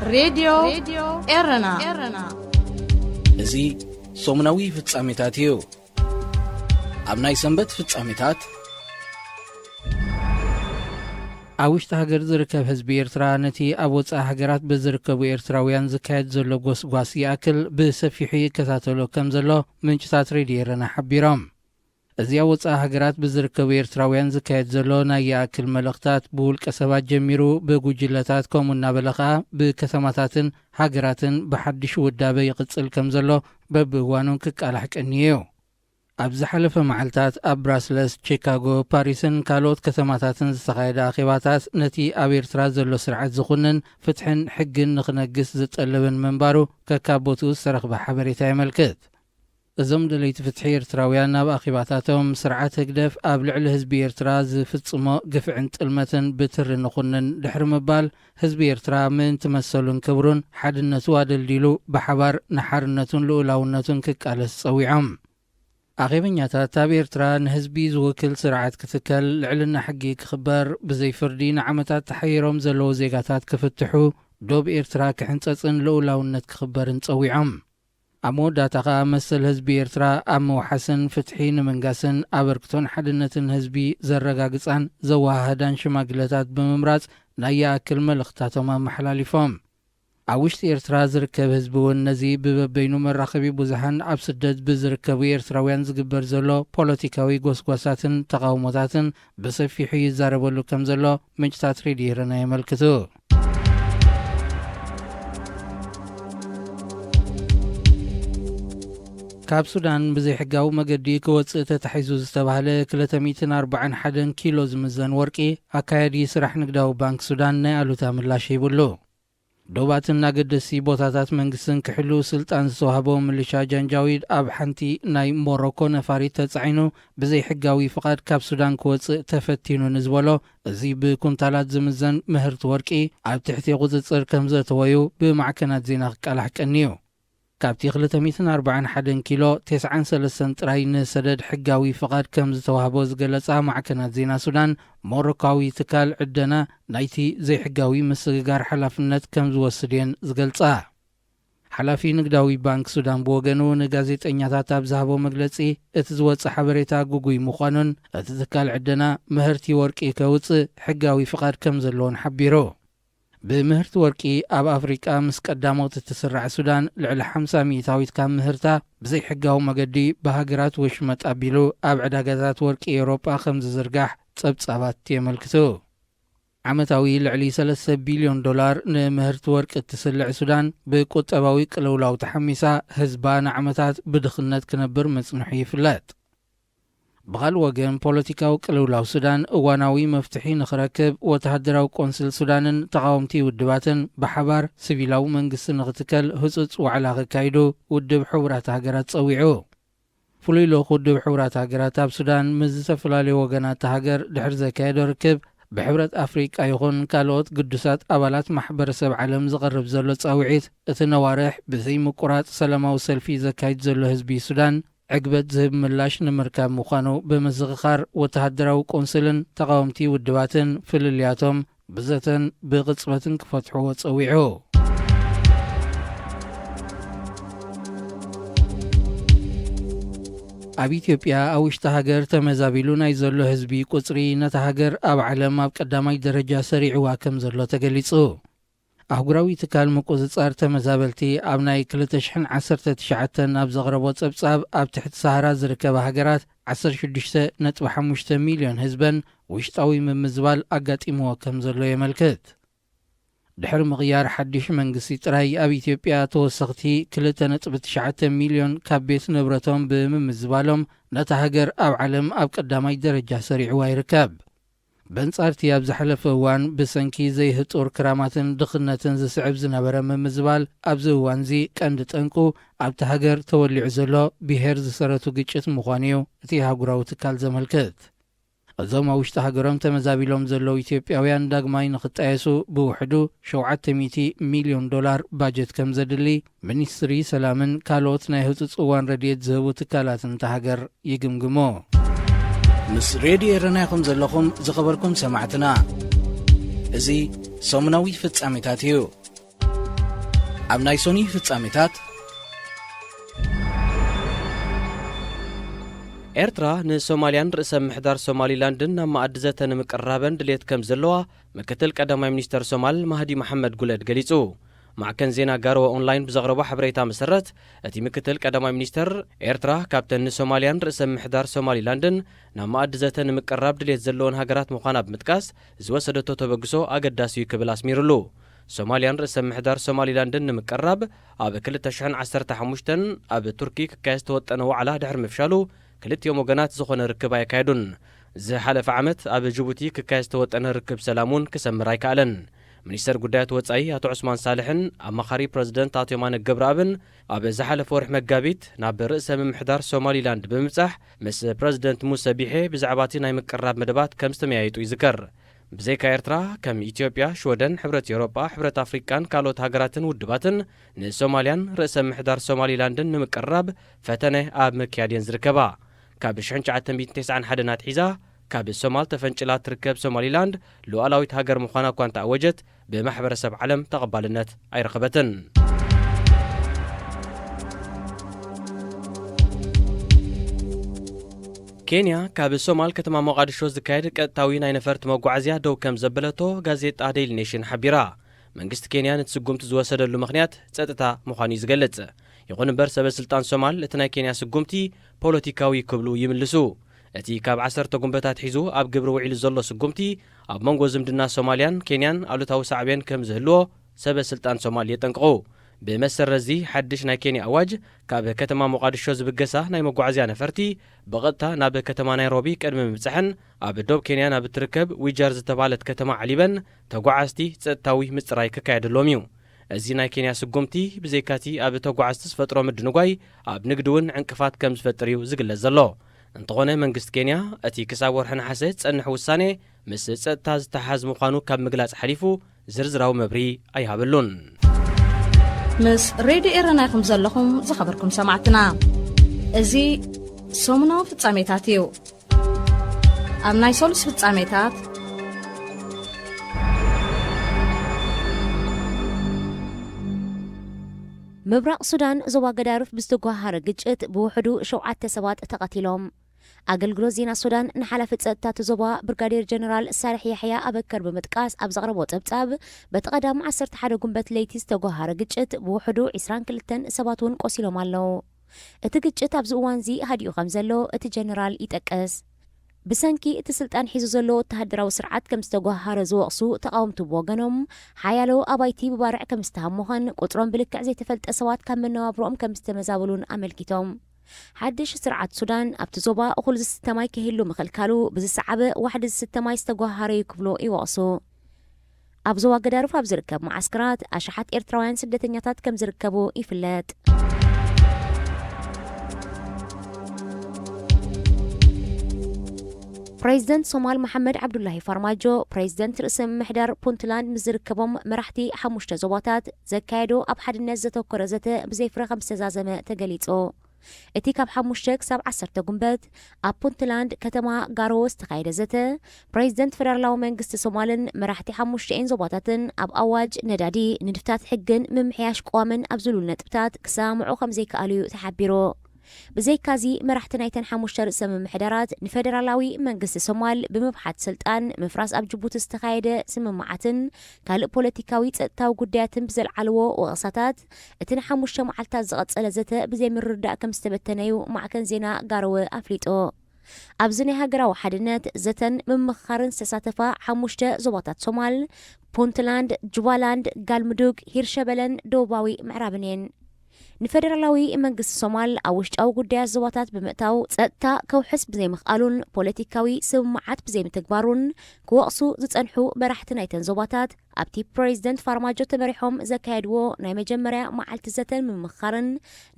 راديو إرنا እዚ ሶሙናዊ ፍጻሜታት እዩ። ኣብ ናይ ሰንበት ፍጻሜታት ኣብ ውሽጢ ሃገር ዝርከብ ህዝቢ ኤርትራ ነቲ ኣብ ወፃኢ ሃገራት ብዝርከቡ ኤርትራውያን ዝካየድ ዘሎ ጎስጓስ ይኣክል ብሰፊሑ ይከታተሎ ከም ዘሎ ምንጭታት ሬድዮ ኤረና ሓቢሮም። እዚ ኣብ ወፃኢ ሃገራት ብዝርከቡ ኤርትራውያን ዝካየድ ዘሎ ናይ ይኣክል መልእኽታት ብውልቀ ሰባት ጀሚሩ ብጉጅለታት ከምኡ እናበለ ከዓ ብከተማታትን ሃገራትን ብሓድሽ ውዳበ ይቕፅል ከም ዘሎ በብእዋኑን ክቃላሕ ቀኒ እዩ። ኣብ ዝሓለፈ መዓልታት ኣብ ብራስለስ፣ ቺካጎ፣ ፓሪስን ካልኦት ከተማታትን ዝተኻየደ ኣኼባታት ነቲ ኣብ ኤርትራ ዘሎ ስርዓት ዝኹንን ፍትሕን ሕግን ንኽነግስ ዝጠለብን መንባሩ ከካቦትኡ ዝተረኽበ ሓበሬታ የመልክት። እዞም ደለይቲ ፍትሒ ኤርትራውያን ናብ ኣኼባታቶም ስርዓት ህግደፍ ኣብ ልዕሊ ህዝቢ ኤርትራ ዝፍጽሞ ግፍዕን ጥልመትን ብትሪ ንኹንን ድሕሪ ምባል ህዝቢ ኤርትራ ምእንቲ መሰሉን ክብሩን ሓድነቱ ኣደልዲሉ ብሓባር ንሓርነቱን ልኡላውነቱን ክቃለስ ጸዊዖም። ኣኼበኛታት ኣብ ኤርትራ ንህዝቢ ዝውክል ስርዓት ክትከል፣ ልዕልና ሕጊ ክኽበር፣ ብዘይፍርዲ ንዓመታት ተሓይሮም ዘለዉ ዜጋታት ክፍትሑ፣ ዶብ ኤርትራ ክሕንጸጽን ልኡላውነት ክኽበርን ጸዊዖም። ኣብ መወዳእታ ኸኣ መሰል ህዝቢ ኤርትራ ኣብ መውሓስን ፍትሒ ንምንጋስን ኣበርክቶን ሓድነትን ህዝቢ ዘረጋግጻን ዘወሃህዳን ሽማግለታት ብምምራጽ ናይ ይኣክል መልእኽታቶም ኣመሓላሊፎም። ኣብ ውሽጢ ኤርትራ ዝርከብ ህዝቢ እውን ነዚ ብበበይኑ መራኸቢ ብዙሓን ኣብ ስደት ብዝርከቡ ኤርትራውያን ዝግበር ዘሎ ፖለቲካዊ ጎስጓሳትን ተቃውሞታትን ብሰፊሑ ይዛረበሉ ከም ዘሎ ምንጭታት ሬድዮ ኤረና የመልክቱ። ካብ ሱዳን ብዘይሕጋዊ መገዲ ክወፅእ ተታሒዙ ዝተባሃለ 241 ኪሎ ዝምዘን ወርቂ ኣካያዲ ስራሕ ንግዳዊ ባንክ ሱዳን ናይ ኣሉታ ምላሽ ይብሉ። ዶባትን ኣገደሲ ቦታታት መንግስትን ክሕሉ ስልጣን ዝተዋህቦ ምልሻ ጃንጃዊድ ኣብ ሓንቲ ናይ ሞሮኮ ነፋሪት ተጻዒኑ ብዘይሕጋዊ ፍቓድ ካብ ሱዳን ክወፅእ ተፈቲኑ ንዝበሎ እዚ ብኩንታላት ዝምዘን ምህርቲ ወርቂ ኣብ ትሕቲ ቁፅፅር ከም ዘተወዩ ብማዕከናት ዜና ክቃላሕ ቀኒ እዩ። ካብቲ 241 ኪሎ 93 ጥራይ ንሰደድ ሕጋዊ ፍቓድ ከም ዝተዋህቦ ዝገለጻ ማዕከናት ዜና ሱዳን ሞሮካዊ ትካል ዕደና ናይቲ ዘይሕጋዊ ምስግጋር ሓላፍነት ከም ዝወስድ እየን ዝገልጻ። ሓላፊ ንግዳዊ ባንክ ሱዳን ብወገኑ ንጋዜጠኛታት ኣብ ዝሃቦ መግለጺ እቲ ዝወፅእ ሓበሬታ ጉጉይ ምዃኑን እቲ ትካል ዕደና ምህርቲ ወርቂ ከውፅእ ሕጋዊ ፍቓድ ከም ዘለዎን ሓቢሩ። ብምህርቲ ወርቂ ኣብ ኣፍሪቃ ምስ ቀዳሞት እትስራዕ ሱዳን ልዕሊ 50 ሚእታዊት ካብ ምህርታ ብዘይሕጋዊ መገዲ ብሃገራት ወሽመጥ ኣቢሉ ኣብ ዕዳጋታት ወርቂ ኤውሮጳ ከም ዝዝርጋሕ ጸብጻባት የመልክቱ። ዓመታዊ ልዕሊ 3 ቢልዮን ዶላር ንምህርቲ ወርቂ እትስልዕ ሱዳን ብቁጠባዊ ቅልውላው ተሓሚሳ ህዝባ ንዓመታት ብድኽነት ክነብር መጽንሑ ይፍለጥ። ብኻልእ ወገን ፖለቲካዊ ቅልውላው ሱዳን እዋናዊ መፍትሒ ንኽረክብ ወተሃደራዊ ቆንስል ሱዳንን ተቃወምቲ ውድባትን ብሓባር ሲቪላዊ መንግስቲ ንኽትከል ህፁፅ ዋዕላ ክካይዱ ውድብ ሕቡራት ሃገራት ጸዊዑ። ፍሉይ ልኡኽ ውድብ ሕቡራት ሃገራት ኣብ ሱዳን ምስ ዝተፈላለዩ ወገናት ሃገር ድሕሪ ዘካየዶ ርክብ ብሕብረት ኣፍሪቃ ይኹን ካልኦት ግዱሳት ኣባላት ማሕበረሰብ ዓለም ዝቐርብ ዘሎ ጻውዒት እቲ ነዋርሕ ብዘይምቁራጽ ሰላማዊ ሰልፊ ዘካይድ ዘሎ ህዝቢ ሱዳን ዕግበት ዝህብ ምላሽ ንምርካብ ምዃኑ ብምዝኽኻር ወተሃደራዊ ቆንስልን ተቃወምቲ ውድባትን ፍልልያቶም ብዘተን ብቕጽበትን ክፈትሕዎ ጸዊዑ። ኣብ ኢትዮጵያ ኣብ ውሽጢ ሃገር ተመዛቢሉ ናይ ዘሎ ህዝቢ ቁጽሪ ነታ ሃገር ኣብ ዓለም ኣብ ቀዳማይ ደረጃ ሰሪዕዋ ከም ዘሎ ተገሊጹ። ኣህጉራዊ ትካል ምቁፅጻር ተመዛበልቲ ኣብ ናይ 2019 ኣብ ዘቕረቦ ጸብጻብ ኣብ ትሕቲ ሰሃራ ዝርከባ ሃገራት 16.5 ሚልዮን ህዝበን ውሽጣዊ ምምዝባል ኣጋጢምዎ ከም ዘሎ የመልክት። ድሕሪ ምቕያር ሓድሽ መንግስቲ ጥራይ ኣብ ኢትዮጵያ ተወሰኽቲ 2.9 ሚልዮን ካብ ቤት ንብረቶም ብምምዝባሎም ነታ ሃገር ኣብ ዓለም ኣብ ቀዳማይ ደረጃ ሰሪዕዋ ይርከብ። በንጻርቲ ኣብ ዝሓለፈ እዋን ብሰንኪ ዘይህጡር ክራማትን ድኽነትን ዝስዕብ ዝነበረ ምምዝባል ኣብዚ እዋን እዚ ቀንዲ ጠንቁ ኣብቲ ሃገር ተወሊዑ ዘሎ ብሄር ዝሰረቱ ግጭት ምዃኑ እዩ እቲ ሃገራዊ ትካል ዘመልክት። እዞም ኣብ ውሽጢ ሃገሮም ተመዛቢሎም ዘለዉ ኢትዮጵያውያን ዳግማይ ንኽጣየሱ ብውሕዱ 700 ሚልዮን ዶላር ባጀት ከም ዘድሊ ሚኒስትሪ ሰላምን ካልኦት ናይ ህፁፅ እዋን ረድኤት ዝህቡ ትካላትን እታ ሃገር ይግምግሞ። ምስ ሬድዮ ኤረና ኢኹም ዘለኹም ዝኸበርኩም ሰማዕትና። እዚ ሰሙናዊ ፍጻሜታት እዩ። ኣብ ናይ ሶኒ ፍጻሜታት ኤርትራ ንሶማልያን ርእሰ ምሕዳር ሶማሊላንድን ናብ ማኣዲ ዘተ ንምቅራበን ድሌት ከም ዘለዋ ምክትል ቀዳማይ ሚኒስተር ሶማል ማህዲ መሐመድ ጉለድ ገሊጹ። ማዕከን ዜና ጋርወ ኦንላይን ብዘቕረቦ ሓበሬታ መሰረት እቲ ምክትል ቀዳማይ ሚኒስተር ኤርትራ ካብተን ንሶማልያን ርእሰ ምሕዳር ሶማሊላንድን ናብ ማኣዲ ዘተ ንምቅራብ ድሌት ዘለዎን ሃገራት ምዃና ብምጥቃስ ዝወሰደቶ ተበግሶ ኣገዳሲ እዩ ክብል ኣስሚሩሉ። ሶማልያን ርእሰ ምሕዳር ሶማሊላንድን ንምቅራብ ኣብ 2015 ኣብ ቱርኪ ክካየድ ዝተወጠነ ዋዕላ ድሕሪ ምፍሻሉ ክልቲኦም ወገናት ዝኾነ ርክብ ኣይካየዱን። ዝሓለፈ ዓመት ኣብ ጅቡቲ ክካየድ ዝተወጠነ ርክብ ሰላሙን ክሰምር ኣይከኣለን። ሚኒስተር ጉዳያት ወጻኢ ኣቶ ዑስማን ሳልሕን ኣማኻሪ ፕረዚደንት ኣቶ የማነ ገብረአብን ኣብ ዝሓለፈ ወርሒ መጋቢት ናብ ርእሰ ምምሕዳር ሶማሊላንድ ብምብጻሕ ምስ ፕረዚደንት ሙሳ ቢሄ ብዛዕባ እቲ ናይ ምቅራብ መደባት ከም ዝተመያየጡ ይዝከር። ብዘይካ ኤርትራ ከም ኢትዮጵያ፣ ሽወደን፣ ሕብረት ኤውሮጳ፣ ሕብረት ኣፍሪቃን ካልኦት ሃገራትን ውድባትን ንሶማልያን ርእሰ ምሕዳር ሶማሊላንድን ንምቅራብ ፈተነ ኣብ ምክያድን ዝርከባ ካብ 1991 ኣትሒዛ ካብ ሶማል ተፈንጭላ ትርከብ ሶማሊላንድ ሉዓላዊት ሃገር ምዃና እኳ እንተኣወጀት ብማሕበረሰብ ዓለም ተቐባልነት ኣይረኸበትን። ኬንያ ካብ ሶማል ከተማ ሞቃዲሾ ዝካየድ ቀጥታዊ ናይ ነፈርቲ መጓዓዝያ ደው ከም ዘበለቶ ጋዜጣ ዴይሊ ኔሽን ሓቢራ። መንግስቲ ኬንያ ነቲ ስጉምቲ ዝወሰደሉ ምኽንያት ጸጥታ ምዃኑ እዩ ዝገልጽ። ይኹን እምበር ሰበስልጣን ሶማል እቲ ናይ ኬንያ ስጉምቲ ፖለቲካዊ ክብሉ ይምልሱ። እቲ ካብ 10 ጉንበታት ሒዙ ኣብ ግብሪ ውዒሉ ዘሎ ስጉምቲ ኣብ መንጎ ዝምድና ሶማልያን ኬንያን ኣሉታዊ ሳዕብን ከም ዝህልዎ ሰበስልጣን ሶማል የጠንቅቑ። ብመሰረዚ ሓድሽ ናይ ኬንያ ኣዋጅ ካብ ከተማ ሞቃዲሾ ዝብገሳ ናይ መጓዓዝያ ነፈርቲ ብቐጥታ ናብ ከተማ ናይሮቢ ቅድሚ ምብፅሕን ኣብ ደቡብ ኬንያ ናብ እትርከብ ዊጀር ዝተባሃለት ከተማ ዓሊበን ተጓዓዝቲ ጸጥታዊ ምጽራይ ክካየደሎም እዩ። እዚ ናይ ኬንያ ስጉምቲ ብዘይካቲ ኣብ ተጓዓዝቲ ዝፈጥሮ ምድንጓይ ኣብ ንግዲ እውን ዕንቅፋት ከም ዝፈጥር እዩ ዝግለጽ ዘሎ። እንተኾነ መንግስቲ ኬንያ እቲ ክሳብ ወርሒ ነሓሰ ዝጸንሕ ውሳኔ ምስ ጸጥታ ዝተሓዝ ምዃኑ ካብ ምግላጽ ሓሊፉ ዝርዝራዊ መብሪ ኣይሃበሉን። ምስ ሬድዮ ኤረና ይኹም ዘለኹም ዝኸበርኩም ሰማዕትና እዚ ሰሙናዊ ፍጻሜታት እዩ። ኣብ ናይ ሶሉስ ፍጻሜታት ምብራቕ ሱዳን ዞባ ገዳሩፍ ብዝተጓሃረ ግጭት ብውሕዱ 7 ሰባት ተቐቲሎም። ኣገልግሎት ዜና ሱዳን ንሓላፊ ጸጥታ ዞባ ብርጋዴር ጀነራል ሳልሕ ያሕያ ኣበከር ብምጥቃስ ኣብ ዘቕረቦ ጸብጻብ በቲ ቀዳም 11 ጉንበት ለይቲ ዝተጓሃረ ግጭት ብውሕዱ 22 ሰባት እውን ቆሲሎም ኣለዉ። እቲ ግጭት ኣብዚ እዋን እዚ ሃዲኡ ከም ዘሎ እቲ ጀነራል ይጠቅስ። ብሰንኪ እቲ ስልጣን ሒዙ ዘሎ ወተሃደራዊ ስርዓት ከም ዝተጓሃረ ዝወቕሱ ተቃወምቲ ብወገኖም ሓያሎ ኣባይቲ ብባርዕ ከም ዝተሃሞኸን ቁጥሮም ብልክዕ ዘይተፈልጠ ሰባት ካብ መነባብሮኦም ከም ዝተመዛበሉን ኣመልኪቶም ሓድሽ ስርዓት ሱዳን ኣብቲ ዞባ እኹል ዝስተማይ ክህሉ ምኽልካሉ ብዝሰዓበ ዋሕዲ ዝስተማይ ዝተጓሃረ ይክብሎ ይወቕሱ። ኣብ ዞባ ገዳሩፍ ኣብ ዝርከብ ማዓስከራት ኣሽሓት ኤርትራውያን ስደተኛታት ከም ዝርከቡ ይፍለጥ። ፕሬዚደንት ሶማል መሐመድ ዓብዱላሂ ፋርማጆ ፕሬዚደንት ርእሰ ምምሕዳር ፑንትላንድ ምስ ዝርከቦም መራሕቲ 5 ዞባታት ዘካየዶ ኣብ ሓድነት ዘተኮረ ዘተ ብዘይፍረ ከም ዝተዛዘመ ተገሊጹ። እቲ ካብ 5 ክሳብ 10 ጉንበት ኣብ ፑንትላንድ ከተማ ጋሮዎ ዝተኻየደ ዘተ ፕሬዚደንት ፌደራላዊ መንግስቲ ሶማልን መራሕቲ 5 ዞባታትን ኣብ ኣዋጅ ነዳዲ ንድፍታት ሕግን ምምሕያሽ ቀዋምን ኣብ ዝሉል ነጥብታት ክሰምዑ ከም ዘይከኣሉ ተሓቢሩ። ብዘይካዚ መራሕቲ ናይተን 5 ርእሰ ምምሕዳራት ንፌደራላዊ መንግስቲ ሶማል ብምብሓት ስልጣን ምፍራስ ኣብ ጅቡቲ ዝተኻየደ ስምምዓትን ካልእ ፖለቲካዊ ጸጥታዊ ጉዳያትን ብዘለዓልዎ ወቕሳታት እቲ ን5 መዓልታት ዝቐጸለ ዘተ ብዘይምርዳእ ከም ዝተበተነዩ ማዕከን ዜና ጋርወ ኣፍሊጦ። ኣብዚ ናይ ሃገራዊ ሓድነት ዘተን ምምኽኻርን ዝተሳተፋ 5 ዞባታት ሶማል ፑንትላንድ፣ ጁባላንድ፣ ጋልሙዱግ፣ ሂርሸበለን ደቡባዊ ምዕራብን እየን። ንፌደራላዊ መንግስቲ ሶማል ኣብ ውሽጣዊ ጉዳያት ዞባታት ብምእታው ጸጥታ ከውሕስ ብዘይምኽኣሉን ፖለቲካዊ ስምምዓት ብዘይምትግባሩን ክወቕሱ ዝጸንሑ መራሕቲ ናይተን ዞባታት ኣብቲ ፕሬዚደንት ፋርማጆ ተመሪሖም ዘካየድዎ ናይ መጀመርያ መዓልቲ ዘተን ምምኽኻርን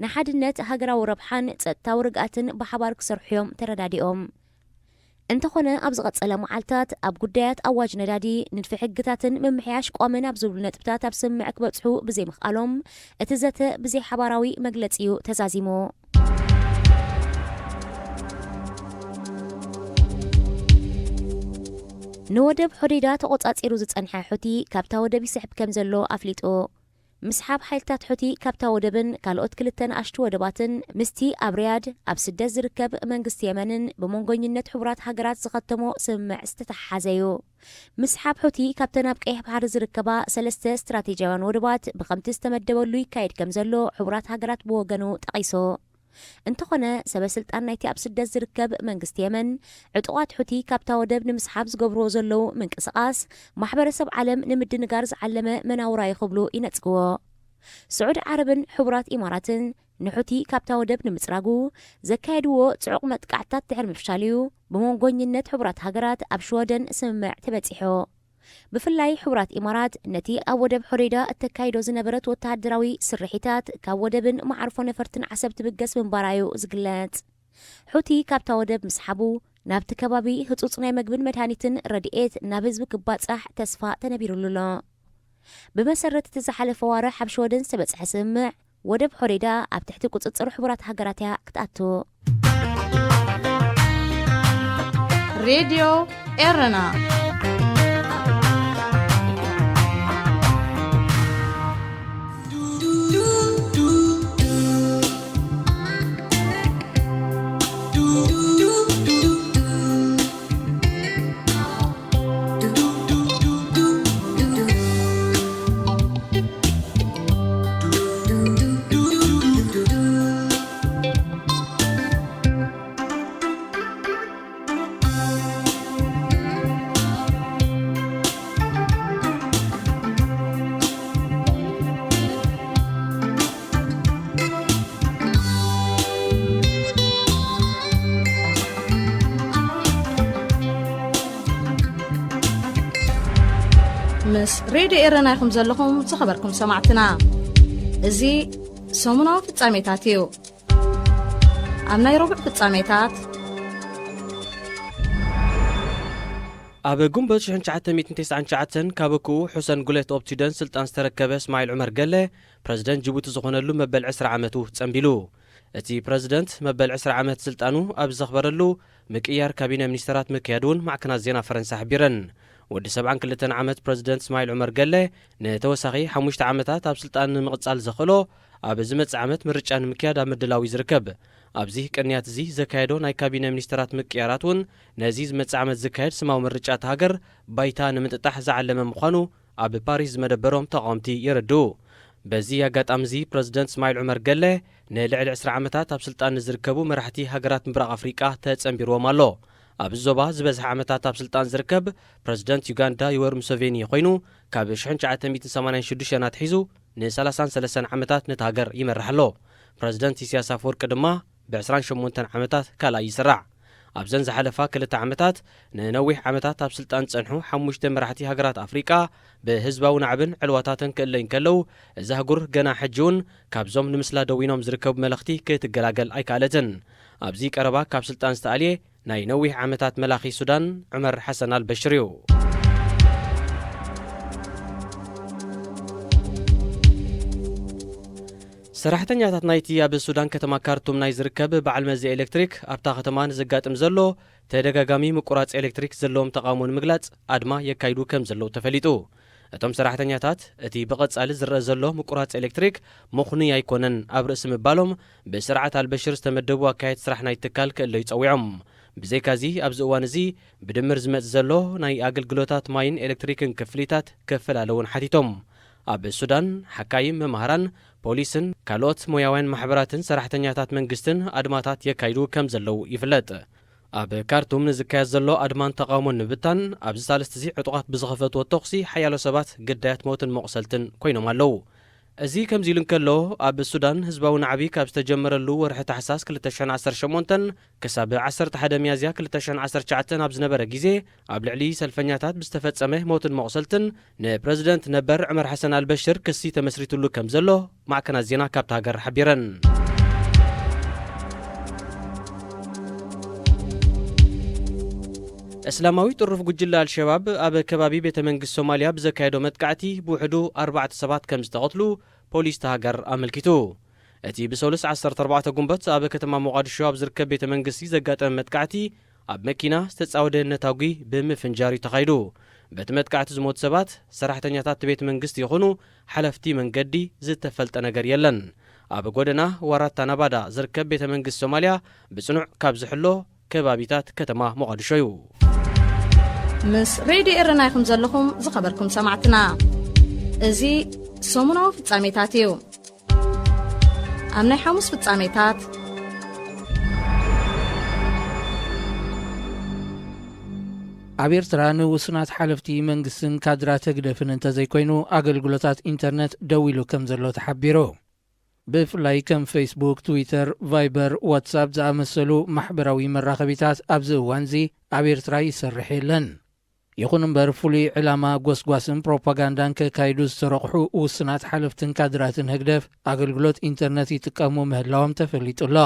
ንሓድነት ሃገራዊ ረብሓን ጸጥታዊ ርግኣትን ብሓባር ክሰርሑ ተረዳዲኦም። እንተኾነ ኣብ ዝቐጸለ መዓልታት ኣብ ጉዳያት ኣዋጅ ነዳዲ ንድፊ ሕግታትን ምምሕያሽ ቋምን ኣብ ዝብሉ ነጥብታት ኣብ ስምዕ ክበጽሑ ብዘይምኽኣሎም እቲ ዘተ ብዘይ ሓባራዊ መግለጺ እዩ ተዛዚሙ። ንወደብ ሖዴዳ ተቆጻጺሩ ዝጸንሐ ሕቲ ካብታ ወደብ ይስሕብ ከም ዘሎ ኣፍሊጡ። مسحاب حيلتات حوتي كابتا ودبن كالوت كلتن أشتو ودباتن مستي أبرياد أبسدة زركب منقست يمنن بمونغونينت حبرات هاجرات زغطمو سمع استتحازيو مسحاب حوتي كابتن أبقيه بحر زركبا سلسته استراتيجيوان ودبات بقمت استمدبولو يكايد كمزلو حبرات هاجرات بوغنو تقيسو انتخنا سبسلطان نايتي أبسدة زركب منقست يمن عطوات حوتي كابتا ودب نمسحاب زقبرو زلو منقسقاس محبرسب عالم نمد نقارز علمه مناورا يخبلو ينتقو سعود عربن حبرات إماراتن نحوتي كابتا ودب نمسراغو زكايدو تعق متقعتات تعلم مفشاليو بمونغونينت حبرات هاجرات أبشودن سمع تبتيحو بفلاي حبرات إمارات نتي أودب حريدة التكايدو زنبرت وتعدراوي سرحيتات كاودبن معرفو نفرتن عسب تبقس من بارايو زقلات حوتي كابتا ودب مسحبو نابت كبابي هتصنعي مقبن مدهانيتن رديئت نابز بكبات صح تسفاء تنبيرو للا بمسرة تزحل فوارح حبشودن سبت حسمع ودب حريدة أبتحتي قطصر حبرات هاجراتها كتاتو راديو إيرنا مس راديو إيرنا يخم زلكم تخبركم سمعتنا زي سمنا في التعميتاتيو عمنا يروبع في التعميتات أبا قنبت شحن شعاتن 299 كابكو حسن قلت أبتدان سلطان ستركب اسماعيل عمر قال بريزيدنت جيبوتي زغون له مبال 10 عامته تسنبيلو اتي بريزيدنت مبال 10 عامات سلطانو أبز زخبرلو مكيار كابينة منيسترات مكيادون مع كنا زينا فرنسا حبيرن ودي 7 كلتن عامات بريزيدنت اسماعيل عمر قال نتوسخي 5 عامات أب سلطان مقصال زخلو أب زمت عامات مرجان مكياد مدلاوي زركب أبزيه كنيات زي زكايدو ناي كابينة منيسترات مكياراتون نزيز متعامت زكايد سماو مرجات هاجر بايتا نمتطح زعلم مخانو أب باريس مدبروم تقامتي يردو بزي قات أمزي بريزيدنت اسماعيل عمر قال نلعل 10 عامات أب سلطان زركبو مرحتي هاجرات مبرق أفريقيا تتصنبيرو مالو أب الزوبا زبزح عامات أب سلطان زركب بريزيدنت يوغندا يور موسيفيني خوينو كاب شحن 986 تحيزو ن 33 عامات نتهاجر يمرحلو بريزيدنت سياسة فورك دما ب28 عامات كالا يسرع أبزن زحلفا كلتا عامات ننوح عامات أب سلطان تصنحو 5 مرحتي هاجرات أفريقيا بهزباو نعبن علواتاتن كلين كلو زهجر جنا حجون كابزوم نمسلا دوينوم زركب ملختي كتجلاجل أي كالتن أبزي كربا كاب سلطان استعليه ناي نوح عامات ملاخي السودان عمر حسن البشريو سراحتنياتات نايتي أب السودان كتما كارتوم ناي زركب بعل مزي إلكتريك أبتا ختمان زقاتم زلو تدقاقامي مقرات إلكتريك زلوم تقامون مقلات أدما يكايدو كم زلو تفليتو أتم سراحتنياتات أتي بقت سأل زر زلو مقرات إلكتريك مخني يكونن أبرأس مبالهم بسرعة البشر استمدبوا كايت سراح ناي تكالك اللي يتصويعهم بزي كازي أبز أوانزي بدمر زمت زلو ناي أقل قلوتات ماين إلكتريكن كفليتات كفل علون حتيتهم أب السودان حكايم مهران بوليسن كالوت موياوين محبراتن سراحتنياتات منقستن أدماتات يكايدو كم زلو يفلت أب كارتوم نزكاز زلو أدمان تقامون نبتان أب زالست زي عطوات بزغفت والتوقسي حيالو سبات قدايات موتن مقسلتن كوينو مالو أزي كم زيلن كلو أب السودان هزباون عبي كاب استجمر اللو ورحة حساس كل تشان 10 شمونتن كساب 10 تحدا ميازيا كل تشان 10 شعتن أب زنبرا جيزي أب العلي سلفنياتات بستفاد سمه موتن مقسلتن بريزيدنت نبر عمر حسن البشر كسي تمسريتو اللو كم زلو مع كنا زينا كاب تاقر حبيرن اسلاماوي طرف قجلا الشباب اب كبابي بيت منقس سوماليا بزكايدو متقعتي بوحدو 4 سبات كم استقتلوا بوليس تهاجر املكتو اتي بسولس 14 قنبت اب كتما مقادشو اب زركب بيت منقسي زقاطم متقعتي اب مكينه استتصاود نتاوغي بمفنجاري تخايدو በቲ መጥቃዕቲ ዝሞት ሰባት ሰራሕተኛታት ቤት መንግስቲ ይኹኑ ሓለፍቲ መንገዲ ዝተፈልጠ ነገር የለን ኣብ ጎደና ዋራታ ናባዳ ዝርከብ ቤተ መንግስቲ ሶማልያ ብጽኑዕ ካብ ዝሕሎ ከባቢታት ከተማ ሞቃዲሾ እዩ ምስ ሬድዮ ኤረና ይኹም ዘለኹም ዝኸበርኩም ሰማዕትና እዚ ሰሙናዊ ፍጻሜታት እዩ ኣብ ናይ ሐሙስ ፍጻሜታት ኣብ ኤርትራ ንውስናት ሓለፍቲ መንግስትን ካድራት ተግደፍን እንተዘይኮይኑ ኣገልግሎታት ኢንተርኔት ደው ኢሉ ከም ዘሎ ተሓቢሩ ብፍላይ ከም ፌስቡክ ትዊተር ቫይበር ዋትሳፕ ዝኣመሰሉ ማሕበራዊ መራኸቢታት ኣብዚ እዋን እዚ ኣብ ኤርትራ ይሰርሕ የለን ይኹን እምበር ፍሉይ ዕላማ ጎስጓስን ፕሮፓጋንዳን ከካይዱ ዝተረቕሑ ውስናት ሓለፍትን ካድራትን ህግደፍ ኣገልግሎት ኢንተርኔት ይጥቀሙ ምህላዎም ተፈሊጡሎ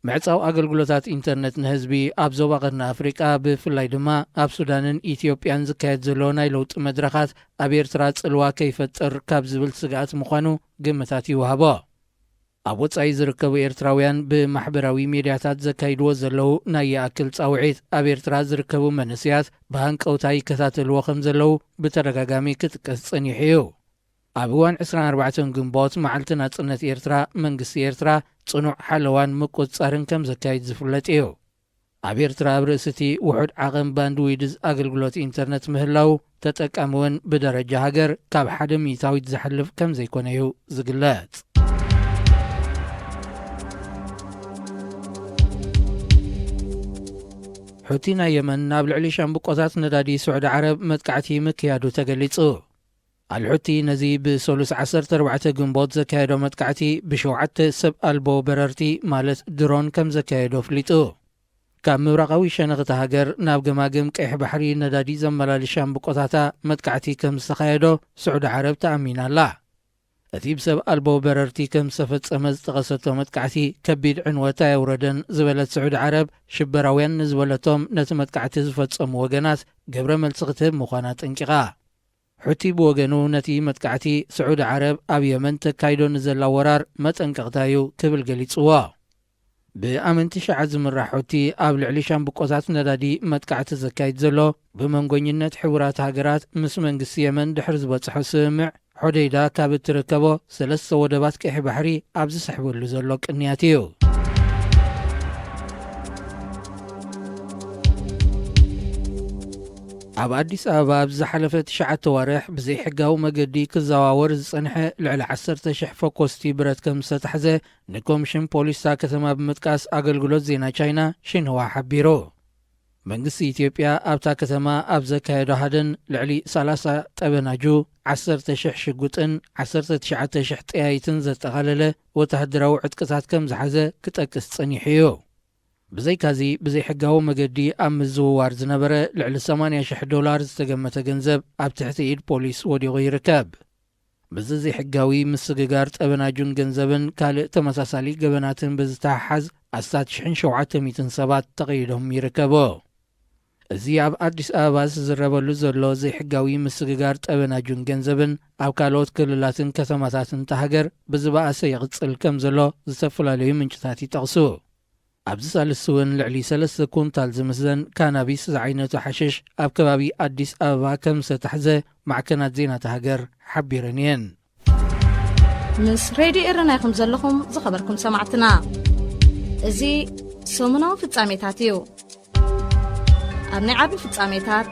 ምዕጻው ኣገልግሎታት ኢንተርኔት ንህዝቢ ኣብ ዞባ ቀርኒ ኣፍሪቃ ብፍላይ ድማ ኣብ ሱዳንን ኢትዮጵያን ዝካየድ ዘሎ ናይ ለውጢ መድረኻት ኣብ ኤርትራ ጽልዋ ከይፈጥር ካብ ዝብል ስጋኣት ምዃኑ ግምታት ይወሃቦ ኣብ ወጻኢ ዝርከቡ ኤርትራውያን ብማሕበራዊ ሚድያታት ዘካይድዎ ዘለዉ ናይ የኣክል ጻውዒት ኣብ ኤርትራ ዝርከቡ መንስያት ብሃንቀውታ ይከታተልዎ ከም ዘለዉ ብተደጋጋሚ ክጥቀስ ጸኒሑ እዩ ኣብ እዋን 24 ግንቦት መዓልቲ ናጽነት ኤርትራ መንግስቲ ኤርትራ ጽኑዕ ሓለዋን ምቁጽጻርን ከም ዘካይድ ዝፍለጥ እዩ ኣብ ኤርትራ ኣብ ርእስቲ ውሑድ ዓቐን ባንድዊድዝ ኣገልግሎት ኢንተርኔት ምህላው ተጠቃሚ እውን ብደረጃ ሃገር ካብ 100 ዝሓልፍ ከም ዘይኮነ እዩ ዝግለጽ ሕቲ ናይ የመን ናብ ልዕሊ ሻምብቆታት ነዳዲ ስዑድ ዓረብ መጥቃዕቲ ምክያዱ ተገሊጹ አልሑቲ ነዚ ብሶሉስ 14 ግንቦት ዘካየዶ መጥቃዕቲ ብሸውዓተ ሰብ አልቦ በረርቲ ማለት ድሮን ከም ዘካየዶ ፍሊጡ ካብ ምብራቃዊ ሸነኽቲ ሃገር ናብ ገማግም ቀይሕ ባሕሪ ነዳዲ ዘመላልስ ሻምብቆታታ መጥቃዕቲ ከም ዝተካየዶ ስዑድ ዓረብ ተኣሚናላ እቲ ብሰብ አልቦ በረርቲ ከም ዝተፈጸመ ዝጠቐሰቶ መጥቃዕቲ ከቢድ ዕንወት ኣየውረደን ዝበለት ስዑድ ዓረብ ሽበራውያን ንዝበለቶም ነቲ መጥቃዕቲ ዝፈጸሙ ወገናት ገብረ መልሲ ክትህብ ምዃና ጠንቂቓ ሕቲ ብወገኑ ነቲ መጥቃዕቲ ስዑድ ዓረብ ኣብ የመን ተካይዶ ንዘላ ወራር መጠንቀቕታ እዩ ክብል ገሊጽዎ ብኣመንቲ ሸዓት ዝምራሕ ሕቲ ኣብ ልዕሊ ሻምብቆታት ነዳዲ መጥቃዕቲ ዘካይድ ዘሎ ብመንጎኝነት ሕቡራት ሃገራት ምስ መንግስቲ የመን ድሕሪ ዝበጽሖ ስምምዕ ሖደይዳ ካብ እትርከቦ 3 ወደባት ቀይሕ ባሕሪ ኣብ ዝስሕበሉ ዘሎ ቅንያት እዩ ኣብ ኣዲስ ኣበባ ብዝሓለፈ 9 ወርሕ ብዘይ ሕጋዊ መገዲ ክዘዋወር ዝጸንሐ ልዕሊ 10,000 ፎኮስቲ ብረት ከም ዝተታሕዘ ንኮሚሽን ፖሊስታ ከተማ ብምጥቃስ ኣገልግሎት ዜና ቻይና ሽንህዋ ሓቢሩ መንግስቲ ኢትዮጵያ ኣብታ ከተማ ኣብ ዘካየዶ ሃደን ልዕሊ 30 ጠበናጁ 10,000 ሽጉጥን 19,000 ጥያይትን ዘጠቓለለ ወተሃደራዊ ዕጥቅታት ከም ዝሓዘ ክጠቅስ ጸኒሑ እዩ ብዘይካዚ ብዘይ ሕጋዊ መገዲ ኣብ ምዝውዋር ዝነበረ ልዕሊ $80,000 ዝተገመተ ገንዘብ ኣብ ትሕቲ ኢድ ፖሊስ ወዲቑ ይርከብ ብዚ ዘይሕጋዊ ምስግጋር ጠበናጁን ገንዘብን ካልእ ተመሳሳሊ ገበናትን ብዝተሓሓዝ 7,700 ሰባት ተቐይዶም ይርከቦ እዚ ኣብ ኣዲስ ኣበባ ዝዝረበሉ ዘሎ ዘይሕጋዊ ምስግጋር ጠበናጁን ገንዘብን ኣብ ካልኦት ክልላትን ከተማታትን ተሃገር ብዝበኣሰ ይቕጽል ከም ዘሎ ዝተፈላለዩ ምንጭታት ይጠቕሱ ኣብዚ ሳልስ እውን ልዕሊ 3 ኩንታል ዝምስዘን ካናቢስ ዝዓይነቱ ሓሽሽ ኣብ ከባቢ ኣዲስ ኣበባ ከም ዝተታሕዘ ማዕከናት ዜናት ሃገር ሓቢረን እየን ምስ ሬድዮ ኤረና ይኹም ዘለኹም ዝኸበርኩም ሰማዕትና እዚ ሰሙናዊ ፍጻሜታት እዩ ኣብ ናይ ዓቢ ፍጻሜታት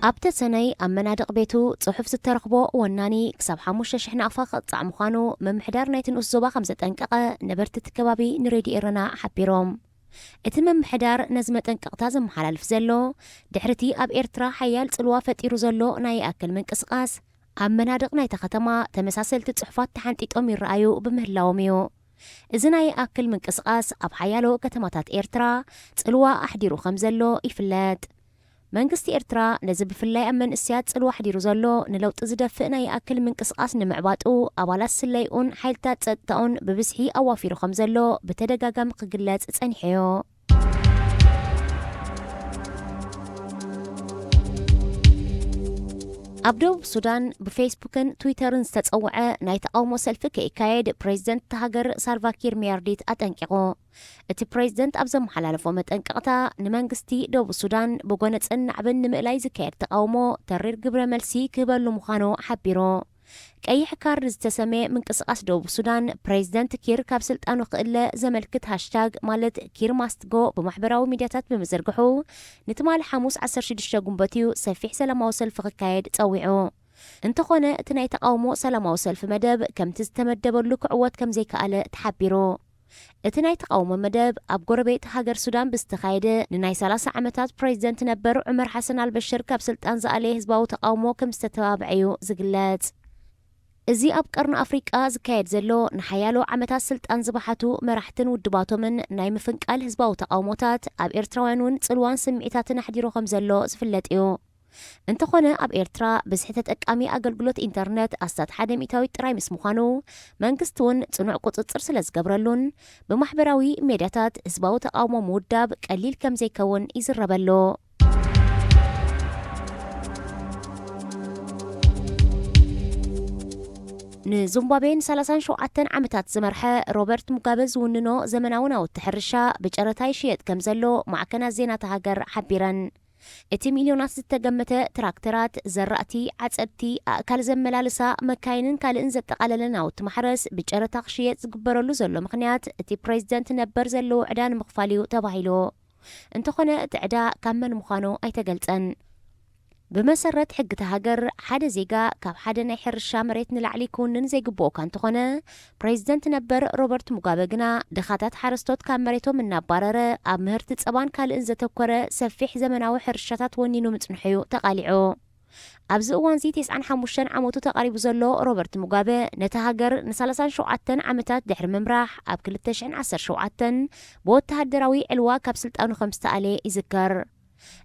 ኣብ ተሰነይ ኣብ መናድቕ ቤቱ ጽሑፍ ዝተረኽቦ ወናኒ ክሳብ 5,000 ኣፋ ቕጻዕ ምዃኑ መምሕዳር ናይቲ ንኡስ ዞባ ከም ዘጠንቀቐ ነበርቲ እቲ ከባቢ ንሬድዮ ኤረና ሓቢሮም እቲ መምሕዳር ነዚ መጠንቀቕታ ዘመሓላልፍ ዘሎ ድሕርቲ ኣብ ኤርትራ ሓያል ጽልዋ ፈጢሩ ዘሎ ናይ ኣክል ምንቅስቓስ ኣብ መናድቕ ናይታ ከተማ ተመሳሰልቲ ጽሑፋት ተሓንጢጦም ይረኣዩ ብምህላዎም እዩ እዚ ናይ ኣክል ምንቅስቓስ ኣብ ሓያሎ ከተማታት ኤርትራ ጽልዋ ኣሕዲሩ ከም ዘሎ ይፍለጥ መንግስቲ ኤርትራ ነዚ ብፍላይ ኣብ መንእስያት ጽልዋ ኣሕዲሩ ዘሎ ንለውጢ ዝደፍእ ናይ ኣክል ምንቅስቓስ ንምዕባጡ ኣባላት ስለይኡን ሓይልታት ጸጥታኡን ብብዝሒ ኣዋፊሩ ከም ዘሎ ብተደጋጋሚ ክግለጽ ጸኒሑ እዩ ኣብ ደቡብ ሱዳን ብፌስቡክን ትዊተርን ዝተጸውዐ ናይ ተቃውሞ ሰልፊ ከይካየድ ፕሬዚደንት ሃገር ሳልቫኪር ሚያርዲት አጠንቂቑ። እቲ ፕሬዚደንት ኣብ ዘመሓላለፎ መጠንቀቕታ ንመንግስቲ ደቡብ ሱዳን ብጎነ ጽናዕብን ንምእላይ ዝካየድ ተቃውሞ ተሪር ግብረ መልሲ ክህበሉ ምዃኑ ሓቢሩ። ቀይሕ ካርድ ዝተሰመየ ምንቅስቃስ ደቡብ ሱዳን ፕሬዚደንት ኪር ካብ ስልጣኑ ክእለ ዘመልክት ሃሽታግ ማለት ኪር ማስትጎ ብማሕበራዊ ሚድያታት ብምዝርግሑ ንትማሊ ሓሙስ 16 ጉንበትዩ ሰፊሕ ሰላማዊ ሰልፊ ክካየድ ጸዊዑ። እንተኾነ እቲ ናይ ተቃውሞ ሰላማዊ ሰልፊ መደብ ከምቲ ዝተመደበሉ ክዕወት ከም ዘይከኣለ ተሓቢሩ። እቲ ናይ ተቃውሞ መደብ ኣብ ጎረቤት ሃገር ሱዳን ብዝተኻየደ ንናይ 30 ዓመታት ፕሬዚደንት ነበር ዑመር ሓሰን አልበሽር ካብ ስልጣን ዝኣለየ ህዝባዊ ተቃውሞ ከም ዝተተባብዐዩ ዝግለጽ። እዚ ኣብ ቀርኒ ኣፍሪቃ ዝካየድ ዘሎ ንሓያሎ ዓመታት ስልጣን ዝባሓቱ መራሕትን ውድባቶምን ናይ ምፍንቃል ህዝባዊ ተቃውሞታት ኣብ ኤርትራውያን እውን ጽልዋን ስምዒታትን ኣሕዲሩ ከም ዘሎ ዝፍለጥ እዩ። እንተኾነ ኣብ ኤርትራ ብዝሒ ተጠቃሚ ኣገልግሎት ኢንተርኔት ኣስታት 100 ጥራይ ምስ ምዃኑ መንግስቲ እውን ጽኑዕ ቁጽጽር ስለ ዝገብረሉን ብማሕበራዊ ሜድያታት ህዝባዊ ተቃውሞ ምውዳብ ቀሊል ከም ዘይከውን ይዝረበሎ። ንዚምባብዌን 37 ዓመታት ዝመርሐ ሮበርት ሙጋቤ ዝውንኖ ዘመናዊ ናውቲ ሕርሻ ብጨረታ ይሽየጥ ከም ዘሎ ማዕከናት ዜናታት ሃገር ሓቢረን። እቲ ሚልዮናት ዝተገመተ ትራክተራት፣ ዘራእቲ፣ ዓጸድቲ፣ ኣእካል ዘመላልሳ መካይንን ካልእን ዘጠቃለለ ናውቲ ማሕረስ ብጨረታ ክሽየጥ ዝግበረሉ ዘሎ ምኽንያት እቲ ፕሬዚደንት ነበር ዘለዎ ዕዳ ንምኽፋል እዩ ተባሂሉ። እንተኾነ እቲ ዕዳ ካብ መን ምዃኑ ኣይተገልጸን። ብመሰረት ሕግቲ ሃገር ሓደ ዜጋ ካብ ሓደ ናይ ሕርሻ መሬት ንላዕሊ ክውንን ዘይግብኦ እኳ እንተኾነ ፕሬዚደንት ነበር ሮበርት ሙጋቤ ግና ድኻታት ሓረስቶት ካብ መሬቶም እናባረረ ኣብ ምህርቲ ጸባን ካልእን ዘተኮረ ሰፊሕ ዘመናዊ ሕርሻታት ወኒኑ ምጽንሑ ተቃሊዑ። ኣብዚ እዋን 95 ዓመቱ ተቃሪቡ ዘሎ ሮበርት ሙጋቤ ነቲ ሃገር ን37 ዓመታት ድሕሪ ምምራሕ ኣብ 2017 ብወተሃደራዊ ዕልዋ ካብ ስልጣኑ ከም ዝተኣለየ ይዝከር።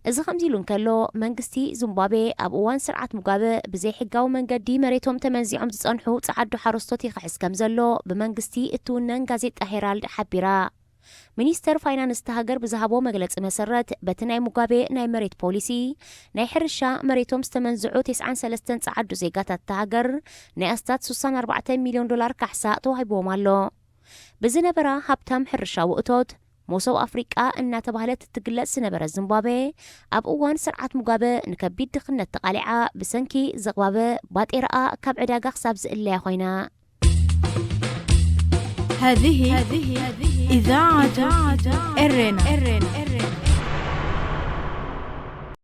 እዚ ከምዚ ኢሉ እንከሎ መንግስቲ ዚምባብዌ ኣብ እዋን ስርዓት ሙጋቤ ብዘይ ሕጋዊ መንገዲ መሬቶም ተመንዚዖም ዝጸንሑ ጸዓዱ ሓረስቶት ይኽሕስ ከም ዘሎ ብመንግስቲ እትውነን ጋዜጣ ሄራልድ ሓቢራ። ሚኒስተር ፋይናንስ ሃገር ብዝሃቦ መግለጺ መሰረት በቲ ናይ ሙጋቤ ናይ መሬት ፖሊሲ ናይ ሕርሻ መሬቶም ዝተመንዝዑ 93 ጸዓዱ ዜጋታት ሃገር ናይ ኣስታት $64 ሚልዮን ካሕሳ ተዋሂቦም ኣሎ። ብዝነበራ ሃብታም ሕርሻዊ እቶት መሶብ ኣፍሪቃ እናተባህለት ትግለጽ ዝነበረ ዚምባብዌ ኣብ እዋን ስርዓት ሙጋቤ ንከቢድ ድኽነት ተቃሊዓ ብሰንኪ ዘቕባበ ባጤራኣ ካብ ዕዳጋ ክሳብ ዝእለያ ኮይና። هذه إذاعة إرنا